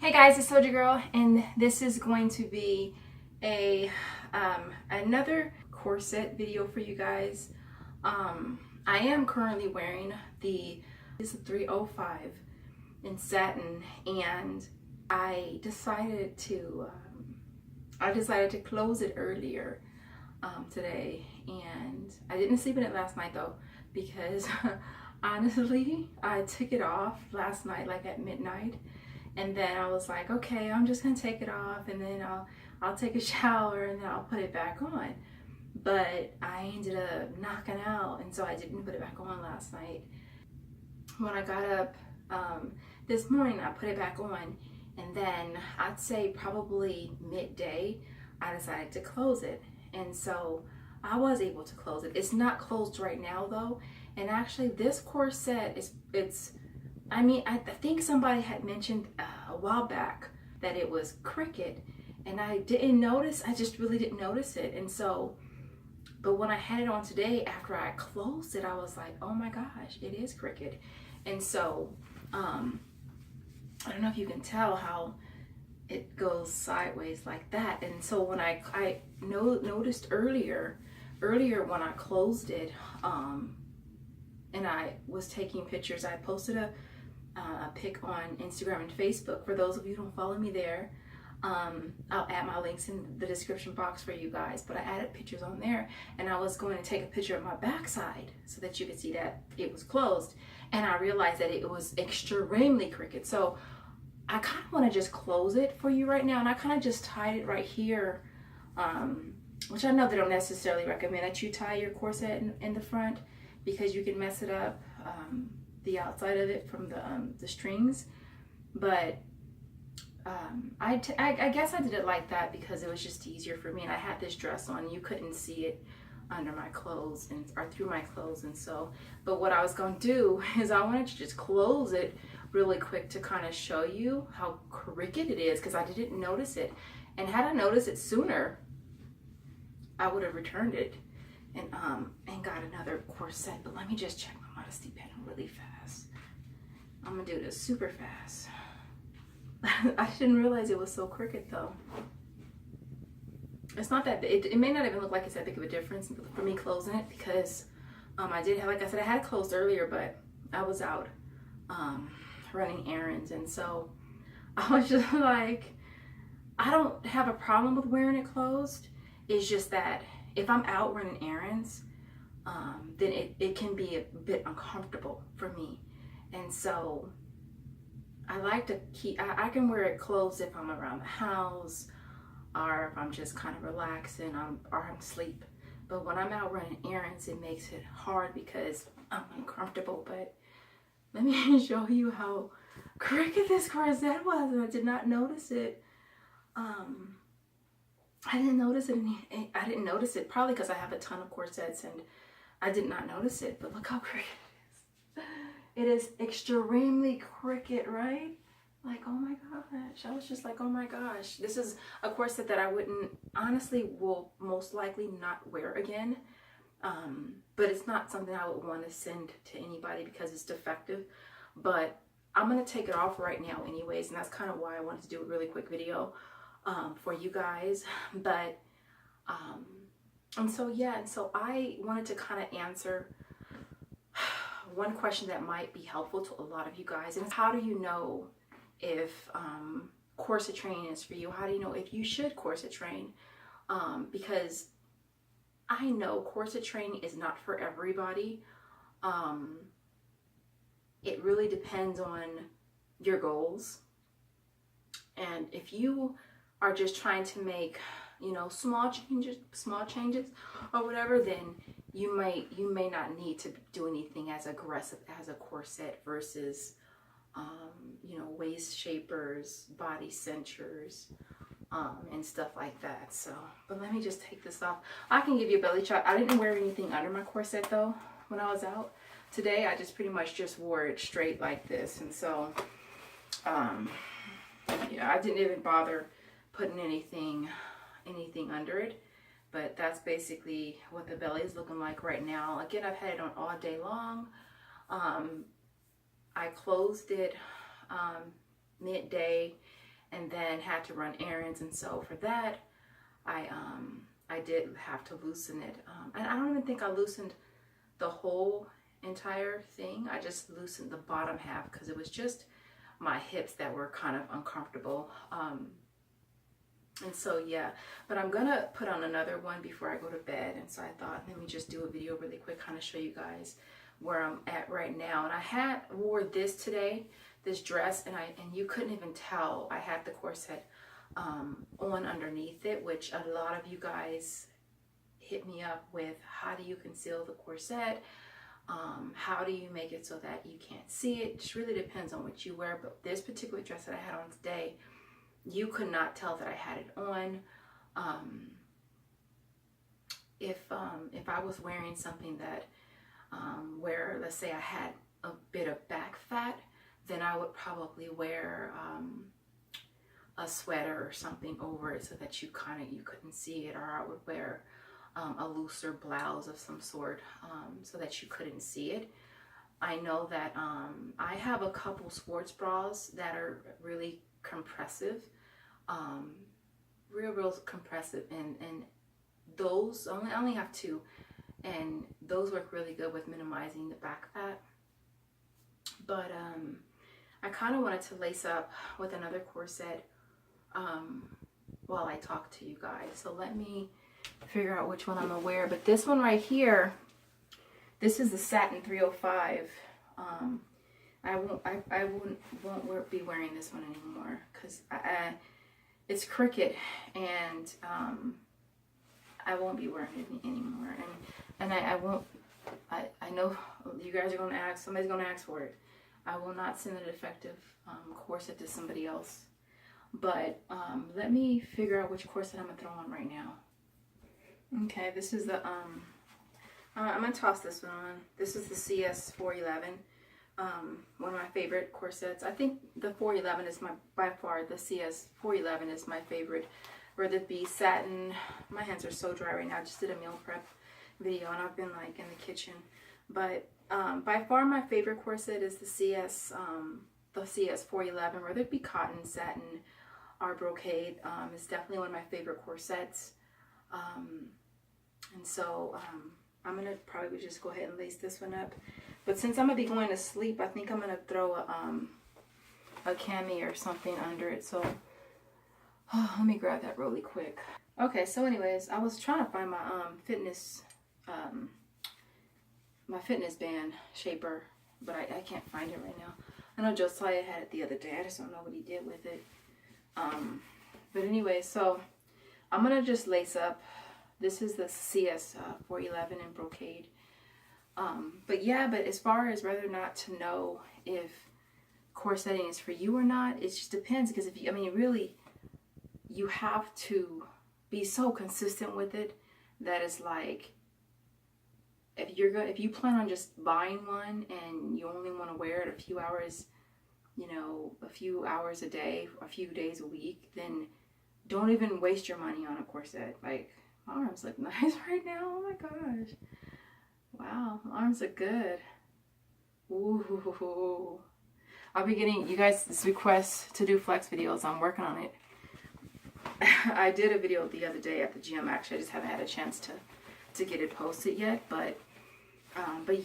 Hey guys, it's Soldier Girl, and this is going to be a another corset video for you guys. I am currently wearing this 305 in satin, and I decided to close it earlier today, and I didn't sleep in it last night though because honestly I took it off last night like at midnight. And then I was like, okay, I'm just gonna take it off, and then I'll take a shower, and then I'll put it back on. But I ended up knocking out, and so I didn't put it back on last night. When I got up this morning, I put it back on, and then I'd say probably midday, I decided to close it. And so I was able to close it. It's not closed right now though, and actually this corset I think somebody had mentioned a while back that it was cricket, and I didn't notice. I just really didn't notice it. And so, but when I had it on today, after I closed it, I was like, oh my gosh, it is cricket. And so, I don't know if you can tell how it goes sideways like that. And so when I noticed earlier when I closed it, and I was taking pictures, I posted a pic on Instagram and Facebook. For those of you who don't follow me there, I'll add my links in the description box for you guys, but I added pictures on there, and I was going to take a picture of my backside so that you could see that it was closed, and I realized that it was extremely crooked. So I kind of want to just close it for you right now, and I kind of just tied it right here, which I know they don't necessarily recommend that you tie your corset in the front because you can mess it up, the outside of it from the strings. But I guess I did it like that because it was just easier for me, and I had this dress on. You couldn't see it under my clothes or through my clothes, and so, but what I was going to do is I wanted to just close it really quick to kind of show you how crooked it is, because I didn't notice it, and had I noticed it sooner, I would have returned it and got another corset. But let me just check my modesty pen really fast. I'm gonna do this super fast. I didn't realize it was so crooked though. It's not that big. It may not even look like it's that big of a difference for me closing it, because I did have, like I said, I had it closed earlier, but I was out running errands, and so I was just like, I don't have a problem with wearing it closed. It's just that if I'm out running errands, then it can be a bit uncomfortable for me. And so I like to keep, I can wear it closed if I'm around the house, or if I'm just kind of relaxing, or I'm asleep. But when I'm out running errands, it makes it hard because I'm uncomfortable. But let me show you how crooked this corset was, and I did not notice it. I didn't notice it probably because I have a ton of corsets and I did not notice it. But look how crooked it is. It is extremely crooked, right? Like, oh my gosh. I was just like, oh my gosh. This is a corset that I will most likely not wear again. But it's not something I would want to send to anybody because it's defective. But I'm going to take it off right now anyways, and that's kind of why I wanted to do a really quick video for you guys. But and so I wanted to kind of answer one question that might be helpful to a lot of you guys, and it's, how do you know if corset training is for you? How do you know if you should corset train? Because I know corset training is not for everybody. It really depends on your goals, and if you are just trying to make, you know, small changes or whatever, then you may not need to do anything as aggressive as a corset versus you know, waist shapers, body cinchers, and stuff like that. So, but let me just take this off. I can give you a belly shot. I didn't wear anything under my corset though when I was out today. I just pretty much just wore it straight like this, and so yeah, I didn't even bother putting anything under it. But that's basically what the belly is looking like right now. Again, I've had it on all day long. I closed it midday, and then had to run errands. And so for that, I did have to loosen it. And I don't even think I loosened the whole entire thing. I just loosened the bottom half because it was just my hips that were kind of uncomfortable. And so yeah, but I'm gonna put on another one before I go to bed. And so I thought, let me just do a video really quick, kind of show you guys where I'm at right now. And I wore this today, this dress, and you couldn't even tell I had the corset on underneath it, which a lot of you guys hit me up with. How do you conceal the corset? How do you make it so that you can't see it? It just really depends on what you wear. But this particular dress that I had on today, you could not tell that I had it on. If I was wearing something that where, let's say I had a bit of back fat, then I would probably wear a sweater or something over it so that you couldn't see it, or I would wear a looser blouse of some sort so that you couldn't see it. I know that I have a couple sports bras that are really compressive, real compressive, and those I only have two, and those work really good with minimizing the back fat. But I kind of wanted to lace up with another corset while I talk to you guys. So let me figure out which one I'm gonna wear. But this one right here, this is the satin 305. I won't be wearing this one anymore because it's cricket, and I won't be wearing it anymore. And I won't. I know you guys are gonna ask. Somebody's gonna ask for it. I will not send a defective corset to somebody else. But let me figure out which corset I'm gonna throw on right now. Okay, this is the I'm gonna toss this one on. This is the CS 411. One of my favorite corsets. I think the 411 is by far the CS 411 is my favorite. Whether it be satin, my hands are so dry right now. I just did a meal prep video and I've been like in the kitchen. But by far my favorite corset is the CS 411. Whether it be cotton, satin, or brocade, it's definitely one of my favorite corsets. And so I'm gonna probably just go ahead and lace this one up. But since I'm gonna be going to sleep, I think I'm gonna throw a cami or something under it. So let me grab that really quick. Okay, so anyways, I was trying to find my fitness band shaper, but I can't find it right now. I know Josiah had it the other day. I just don't know what he did with it. But anyway, so I'm gonna just lace up. This is the CS 411 in brocade. But yeah, but as far as whether or not to know if corsetting is for you or not, it just depends. Because if you, I mean, really, you have to be so consistent with it that it's like, if you plan on just buying one and you only want to wear it a few hours, you know, a few hours a day, a few days a week, then don't even waste your money on a corset. Like, my arms look nice right now. Oh my gosh. Wow, my arms look good. Ooh. I'll be getting you guys this request to do flex videos. I'm working on it. I did a video the other day at the gym. Actually, I just haven't had a chance to get it posted yet. But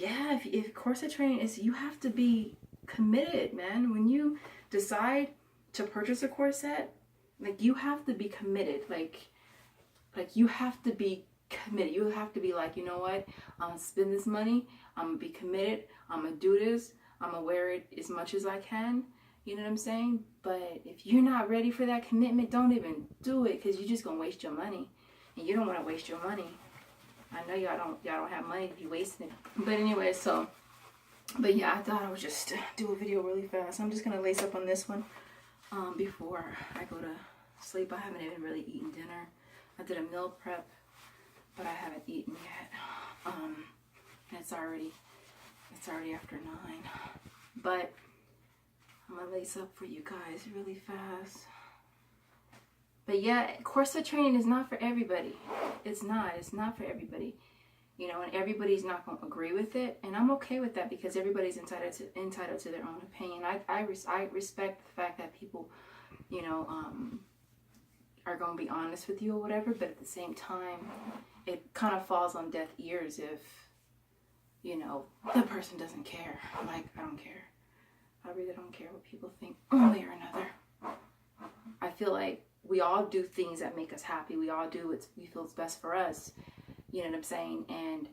yeah, if corset training is, you have to be committed, man. When you decide to purchase a corset, like, you have to be committed. Like you have to be committed. You have to be like, you know what? I'm gonna spend this money. I'm gonna be committed. I'm gonna do this. I'm gonna wear it as much as I can. You know what I'm saying? But if you're not ready for that commitment, don't even do it, because you're just gonna waste your money, and you don't want to waste your money. I know y'all don't have money to be wasting it. But anyway, so, but yeah, I thought I would just do a video really fast. I'm just gonna lace up on this one before I go to sleep. I haven't even really eaten dinner. I did a meal prep, but I haven't eaten yet. And it's already after 9. But I'm gonna lace up for you guys really fast. But yeah, corset training is not for everybody. It's not for everybody. You know, and everybody's not gonna agree with it, and I'm okay with that, because everybody's entitled to their own opinion. I respect the fact that people you know, are going to be honest with you or whatever, but at the same time, it kind of falls on deaf ears if, you know, the person doesn't care. Like, I don't care. I really don't care what people think one way or another. I feel like we all do things that make us happy. We all do what we feel is best for us. You know what I'm saying? And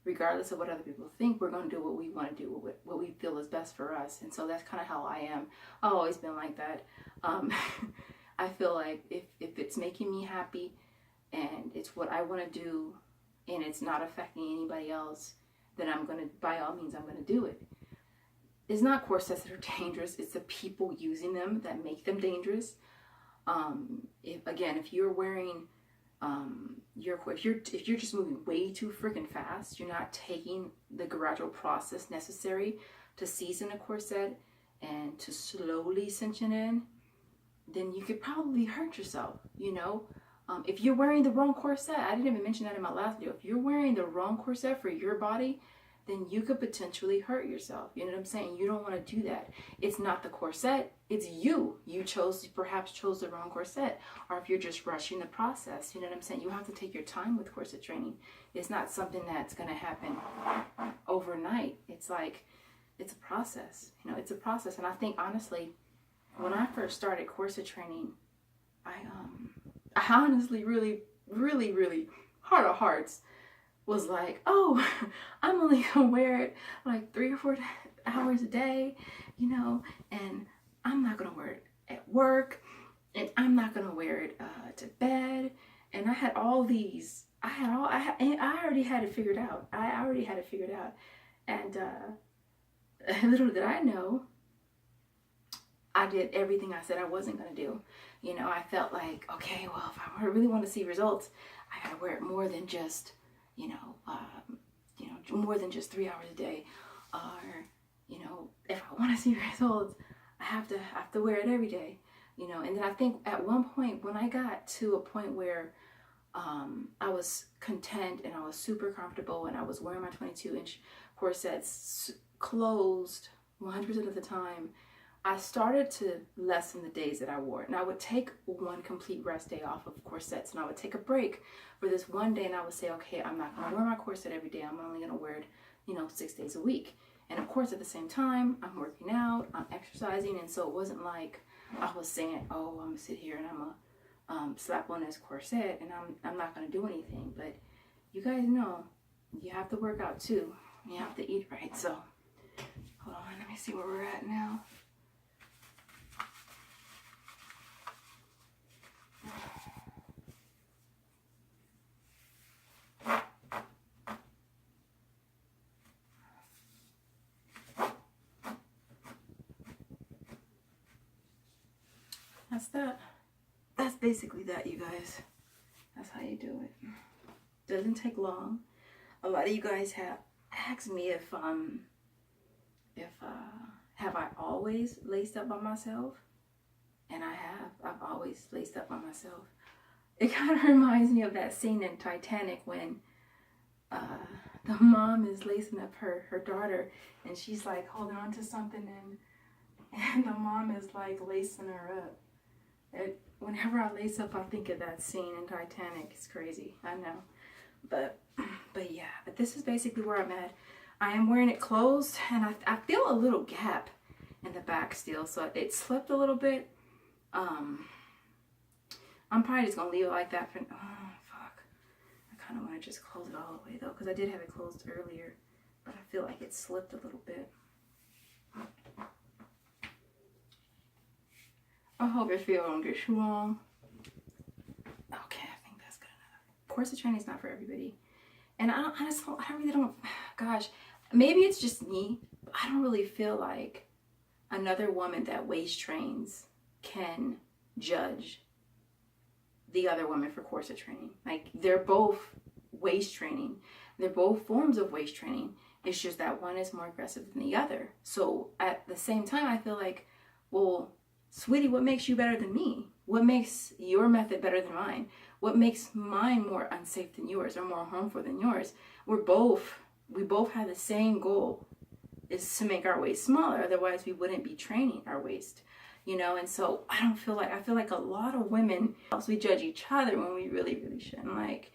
regardless of what other people think, we're going to do what we want to do, what we feel is best for us. And so that's kind of how I am. I've always been like that. I feel like if it's making me happy and it's what I want to do and it's not affecting anybody else, then I'm going to, by all means, I'm going to do it. It's not corsets that are dangerous. It's the people using them that make them dangerous. If you're wearing if you're just moving way too freaking fast, you're not taking the gradual process necessary to season a corset and to slowly cinch it in, then you could probably hurt yourself, you know? If you're wearing the wrong corset, I didn't even mention that in my last video. If you're wearing the wrong corset for your body, then you could potentially hurt yourself. You know what I'm saying? You don't want to do that. It's not the corset, it's you. You perhaps chose the wrong corset. Or if you're just rushing the process, you know what I'm saying? You have to take your time with corset training. It's not something that's going to happen overnight. It's like, it's a process. You know, it's a process. And I think, honestly, when I first started corset training, I honestly really, really, really, heart of hearts, was like, oh, I'm only gonna wear it like 3 or 4 hours a day, you know, and I'm not gonna wear it at work, and I'm not gonna wear it to bed. And I had all these, I already had it figured out. And little did I know, I did everything I said I wasn't gonna do. You know, I felt like, okay, well, if I really want to see results, I gotta wear it more than just, more than just 3 hours a day. Or, you know, if I want to see results, I have to wear it every day, you know. And then I think at one point, when I got to a point where I was content and I was super comfortable and I was wearing my 22-inch corsets closed 100% of the time, I started to lessen the days that I wore it. And I would take one complete rest day off of corsets, and I would take a break for this one day, and I would say, okay, I'm not going to wear my corset every day. I'm only going to wear it, 6 days a week. And of course, at the same time, I'm working out, I'm exercising, and so it wasn't like I was saying, oh, I'm going to sit here and I'm going to slap on this corset and I'm not going to do anything. But you guys know, you have to work out too. You have to eat right. So, hold on, let me see where we're at now. That's that. That's basically that, you guys. That's how you do it. Doesn't take long. A lot of you guys have asked me if have I always laced up by myself? And I have. I've always laced up by myself. It kind of reminds me of that scene in Titanic when the mom is lacing up her daughter, and she's like holding on to something, and the mom is like lacing her up. Whenever I lace up, I think of that scene in Titanic. It's crazy, I know. But yeah, but this is basically where I'm at. I am wearing it closed, and I feel a little gap in the back still, so it slipped a little bit. I'm probably just gonna leave it like that for, oh fuck. I kind of want to just close it all the way though, because I did have it closed earlier, but I feel like it slipped a little bit. I hope your feel don't get too long. Okay, I think that's good enough. Corset training is not for everybody. And I really don't, gosh, maybe it's just me, but I don't really feel like another woman that waist trains can judge the other woman for corset training. Like, they're both waist training. They're both forms of waist training. It's just that one is more aggressive than the other. So at the same time, I feel like, well, sweetie, what makes you better than me? What makes your method better than mine? What makes mine more unsafe than yours or more harmful than yours? We both have the same goal, is to make our waist smaller. Otherwise, we wouldn't be training our waist. you know. And so I feel like a lot of women, we judge each other when we really shouldn't. Like,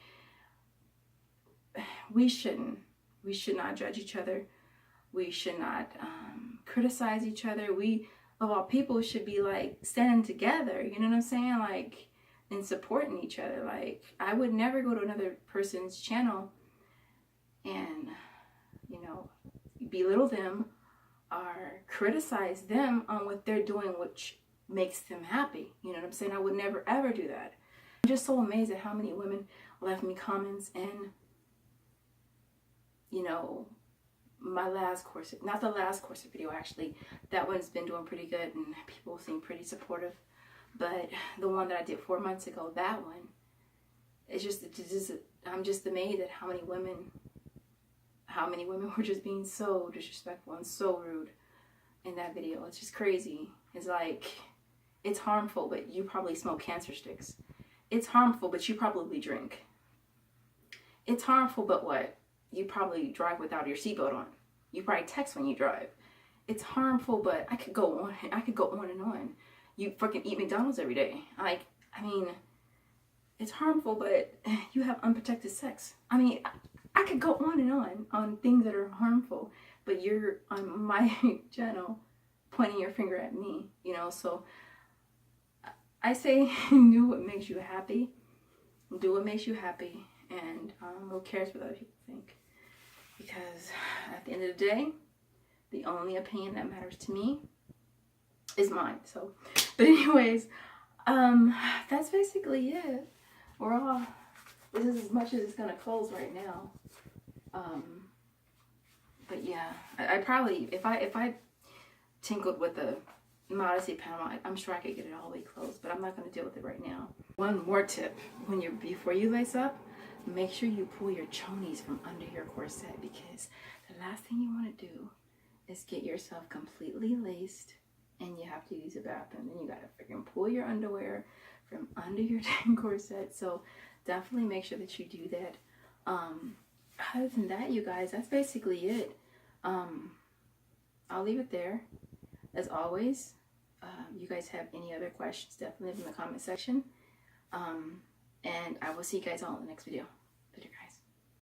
we should not judge each other. We should not criticize each other. We, of all people, should be like standing together, you know what I'm saying? Like, and supporting each other. Like, I would never go to another person's channel and, you know, belittle them or criticize them on what they're doing, which makes them happy. You know what I'm saying? I would never ever do that. I'm just so amazed at how many women left me comments, and, you know, my last corset, not the last corset video, actually, that one's been doing pretty good and people seem pretty supportive. But the one that I did 4 months ago, that one, it's just I'm just amazed at how many women were just being so disrespectful and so rude in that video. It's just crazy. It's like, it's harmful, but you probably smoke cancer sticks. It's harmful, but you probably drink. It's harmful, but what? You probably drive without your seatbelt on. You probably text when you drive. It's harmful, but I could go on and on. You fucking eat McDonald's every day. Like, I mean, it's harmful, but you have unprotected sex. I mean, I could go on things that are harmful, but you're on my channel pointing your finger at me, you know. So I say, do what makes you happy. Do what makes you happy, and who cares what other people think? Because at the end of the day, the only opinion that matters to me is mine. So, but anyways, that's basically it. This is as much as it's gonna close right now. But yeah, I probably, if I tinkled with the modesty panel, I'm sure I could get it all the way closed, but I'm not gonna deal with it right now. One more tip: before you lace up, make sure you pull your chonies from under your corset, because the last thing you want to do is get yourself completely laced and you have to use a bathroom. Then you gotta freaking pull your underwear from under your corset. So definitely make sure that you do that. Other than that, you guys, that's basically it. I'll leave it there. As always, you guys have any other questions, definitely leave in the comment section. And I will see you guys all in the next video. Later, guys.